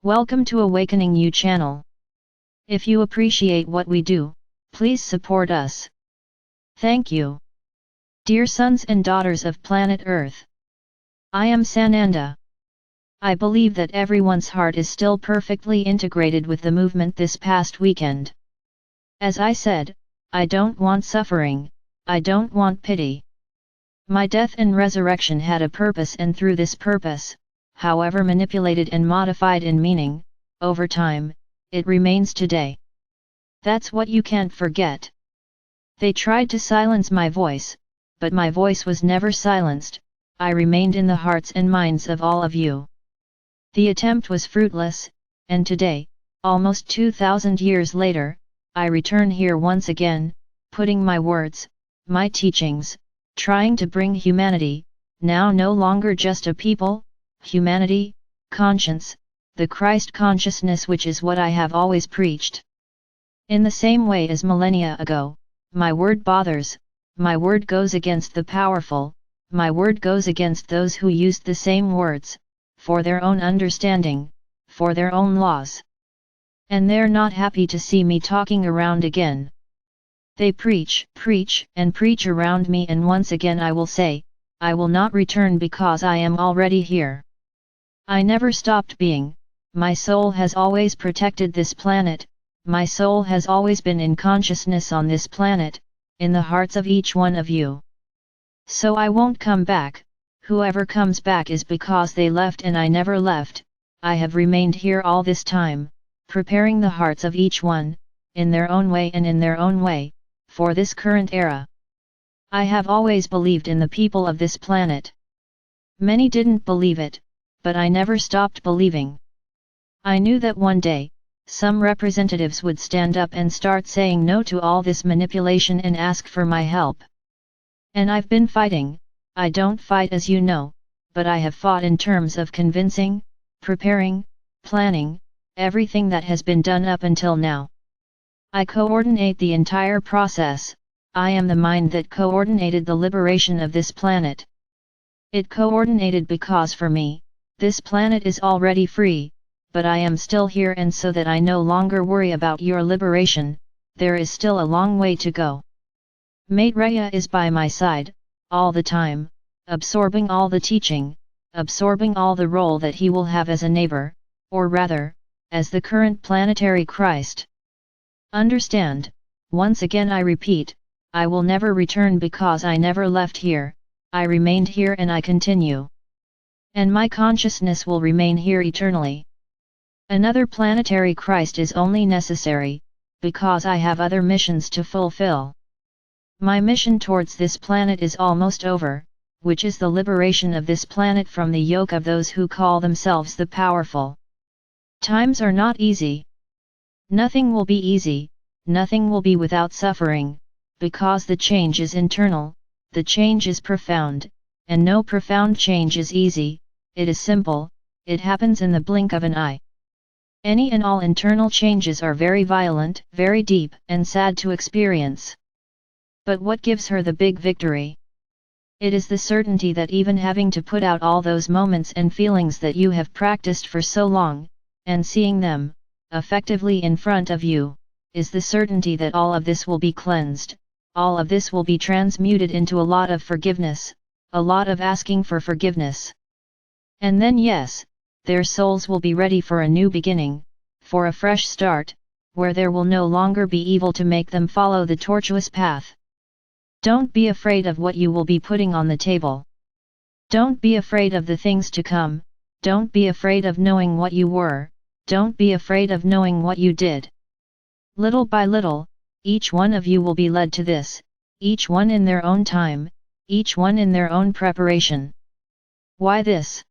Welcome to AwakeningYOU channel. If you appreciate what we do, please support us. Thank you. Dear sons and daughters of planet Earth, I am Sananda. I believe that everyone's heart is still perfectly integrated with the movement this past weekend. As I said, I don't want suffering, I don't want pity. My death and resurrection had a purpose, and through this purpose, however manipulated and modified in meaning, over time, it remains today. That's what you can't forget. They tried to silence my voice, but my voice was never silenced. I remained in the hearts and minds of all of you. The attempt was fruitless, and today, almost 2,000 years later, I return here once again, putting my words, my teachings, trying to bring humanity, now no longer just a people, humanity, conscience, the Christ consciousness, which is what I have always preached. In the same way as millennia ago, my word bothers, my word goes against the powerful, my word goes against those who used the same words, for their own understanding, for their own laws. And they're not happy to see me talking around again. They preach, and preach around me, and once again I will say, I will not return because I am already here. I never stopped being, my soul has always protected this planet, my soul has always been in consciousness on this planet, in the hearts of each one of you. So I won't come back. Whoever comes back is because they left, and I never left. I have remained here all this time, preparing the hearts of each one, in their own way and in their own way, for this current era. I have always believed in the people of this planet. Many didn't believe it, but I never stopped believing. I knew that one day, some representatives would stand up and start saying no to all this manipulation and ask for my help. And I've been fighting. I don't fight, as you know, but I have fought in terms of convincing, preparing, planning, everything that has been done up until now. I coordinate the entire process. I am the mind that coordinated the liberation of this planet. It coordinated because for me, this planet is already free, but I am still here, and so that I no longer worry about your liberation, there is still a long way to go. Maitreya is by my side, all the time, absorbing all the teaching, absorbing all the role that he will have as a neighbor, or rather, as the current planetary Christ. Understand, once again I repeat, I will never return because I never left here, I remained here and I continue. And my consciousness will remain here eternally. Another planetary Christ is only necessary, because I have other missions to fulfill. My mission towards this planet is almost over, which is the liberation of this planet from the yoke of those who call themselves the powerful. Times are not easy. Nothing will be easy, nothing will be without suffering, because the change is internal, the change is profound, and no profound change is easy, it is simple, it happens in the blink of an eye. Any and all internal changes are very violent, very deep, and sad to experience. But what gives her the big victory? It is the certainty that even having to put out all those moments and feelings that you have practiced for so long, and seeing them, effectively in front of you, is the certainty that all of this will be cleansed, all of this will be transmuted into a lot of forgiveness, a lot of asking for forgiveness. And then yes, their souls will be ready for a new beginning, for a fresh start, where there will no longer be evil to make them follow the tortuous path. Don't be afraid of what you will be putting on the table. Don't be afraid of the things to come, don't be afraid of knowing what you were, don't be afraid of knowing what you did. Little by little, each one of you will be led to this, each one in their own time, each one in their own preparation. Why this?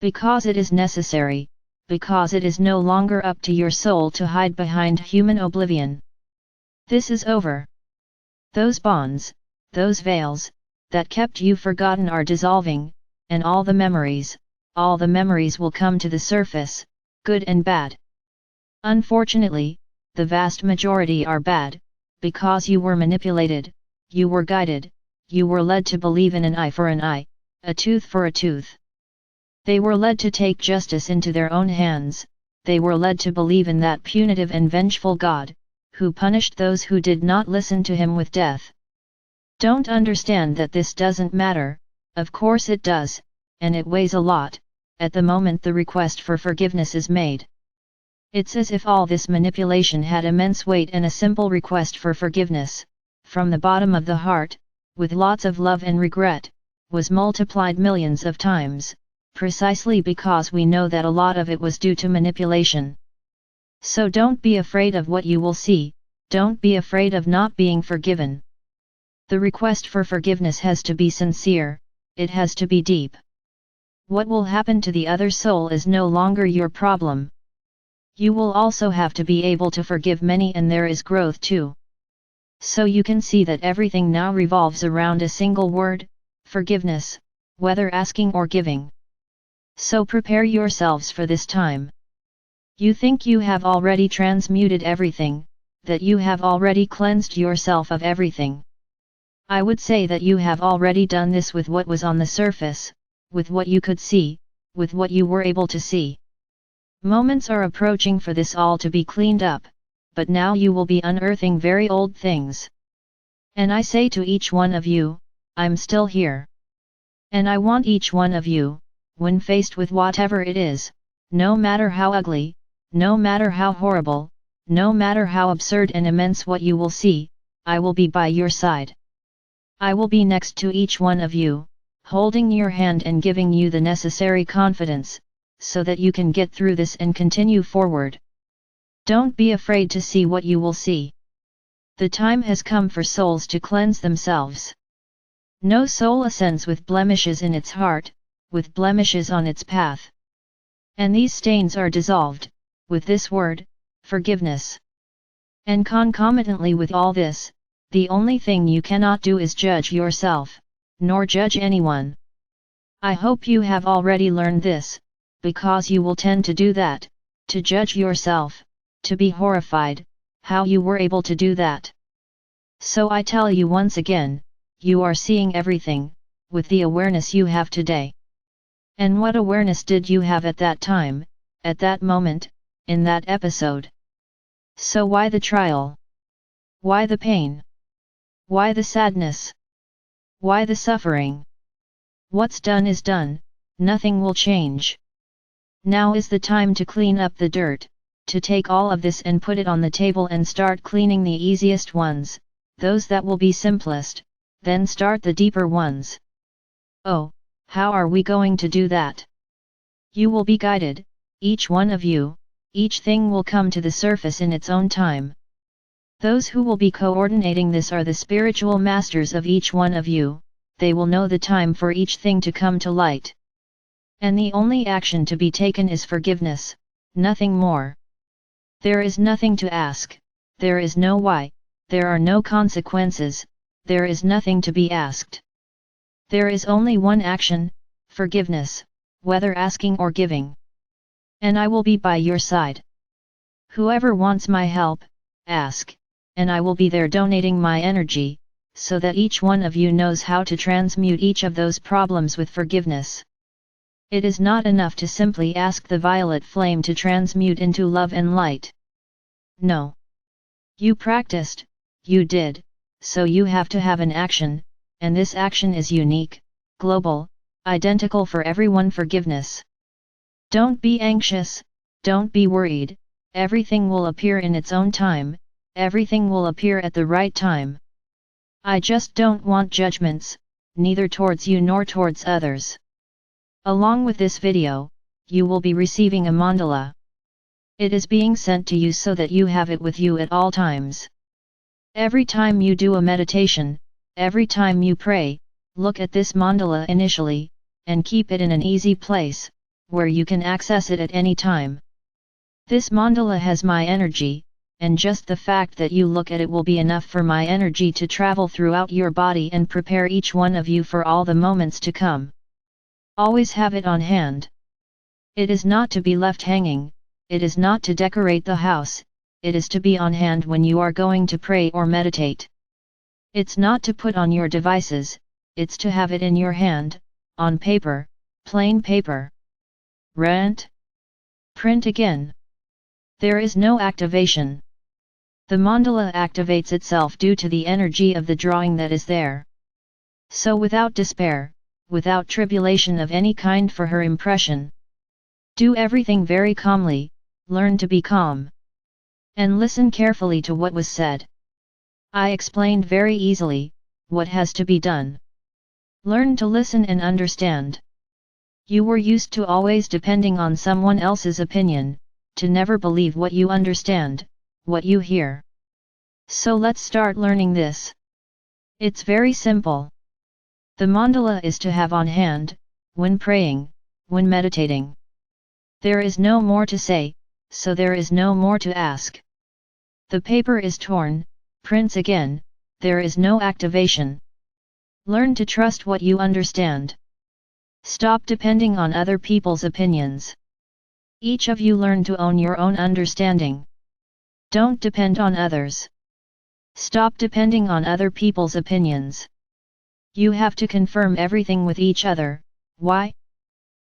Because it is necessary, because it is no longer up to your soul to hide behind human oblivion. This is over. Those bonds, those veils, that kept you forgotten are dissolving, and all the memories will come to the surface, good and bad. Unfortunately, the vast majority are bad, because you were manipulated, you were guided, you were led to believe in an eye for an eye, a tooth for a tooth. They were led to take justice into their own hands, they were led to believe in that punitive and vengeful God, who punished those who did not listen to him with death. Don't understand that this doesn't matter, of course it does, and it weighs a lot, at the moment the request for forgiveness is made. It's as if all this manipulation had immense weight, and a simple request for forgiveness, from the bottom of the heart, with lots of love and regret, was multiplied millions of times, precisely because we know that a lot of it was due to manipulation. So don't be afraid of what you will see, don't be afraid of not being forgiven. The request for forgiveness has to be sincere, it has to be deep. What will happen to the other soul is no longer your problem. You will also have to be able to forgive many, and there is growth too. So you can see that everything now revolves around a single word, forgiveness, whether asking or giving. So prepare yourselves for this time. You think you have already transmuted everything, that you have already cleansed yourself of everything. I would say that you have already done this with what was on the surface, with what you could see, with what you were able to see. Moments are approaching for this all to be cleaned up, but now you will be unearthing very old things. And I say to each one of you, I'm still here. And I want each one of you, when faced with whatever it is, no matter how ugly, no matter how horrible, no matter how absurd and immense what you will see, I will be by your side. I will be next to each one of you, holding your hand and giving you the necessary confidence, so that you can get through this and continue forward. Don't be afraid to see what you will see. The time has come for souls to cleanse themselves. No soul ascends with blemishes in its heart, with blemishes on its path. And these stains are dissolved, with this word, forgiveness. And concomitantly with all this, the only thing you cannot do is judge yourself, nor judge anyone. I hope you have already learned this, because you will tend to do that, to judge yourself, to be horrified, how you were able to do that. So I tell you once again, you are seeing everything, with the awareness you have today. And what awareness did you have at that time, at that moment, in that episode? So why the trial? Why the pain? Why the sadness? Why the suffering? What's done is done, nothing will change. Now is the time to clean up the dirt, to take all of this and put it on the table and start cleaning the easiest ones, those that will be simplest, then start the deeper ones. Oh, how are we going to do that? You will be guided, each one of you, each thing will come to the surface in its own time. Those who will be coordinating this are the spiritual masters of each one of you, they will know the time for each thing to come to light. And the only action to be taken is forgiveness, nothing more. There is nothing to ask, there is no why, there are no consequences, there is nothing to be asked. There is only one action, forgiveness, whether asking or giving. And I will be by your side. Whoever wants my help, ask, and I will be there donating my energy, so that each one of you knows how to transmute each of those problems with forgiveness. It is not enough to simply ask the violet flame to transmute into love and light. No. You practiced, you did, so you have to have an action, and this action is unique, global, identical for everyone. Forgiveness. Don't be anxious, don't be worried, everything will appear in its own time, everything will appear at the right time. I just don't want judgments, neither towards you nor towards others. Along with this video, you will be receiving a mandala. It is being sent to you so that you have it with you at all times. Every time you do a meditation, every time you pray, look at this mandala initially, and keep it in an easy place, where you can access it at any time. This mandala has my energy, and just the fact that you look at it will be enough for my energy to travel throughout your body and prepare each one of you for all the moments to come. Always have it on hand. It is not to be left hanging, it is not to decorate the house, it is to be on hand when you are going to pray or meditate. It's not to put on your devices, it's to have it in your hand, on paper, plain paper. Rant. Print again. There is no activation. The mandala activates itself due to the energy of the drawing that is there. So without despair, without tribulation of any kind for her impression. Do everything very calmly, learn to be calm. And listen carefully to what was said. I explained very easily, what has to be done. Learn to listen and understand. You were used to always depending on someone else's opinion, to never believe what you understand, what you hear. So let's start learning this. It's very simple. The mandala is to have on hand, when praying, when meditating. There is no more to say, so there is no more to ask. The paper is torn, prints again, there is no activation. Learn to trust what you understand. Stop depending on other people's opinions. Each of you learn to own your own understanding. Don't depend on others. Stop depending on other people's opinions. You have to confirm everything with each other. Why?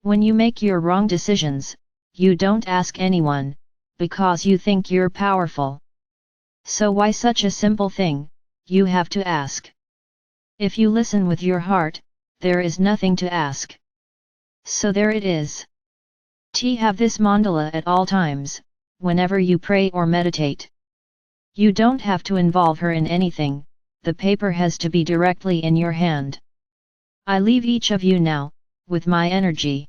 When you make your wrong decisions, you don't ask anyone, because you think you're powerful. So why such a simple thing, you have to ask. If you listen with your heart, there is nothing to ask. So there it is. Have this mandala at all times, whenever you pray or meditate. You don't have to involve her in anything, the paper has to be directly in your hand. I leave each of you now, with my energy.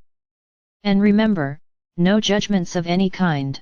And remember, no judgments of any kind.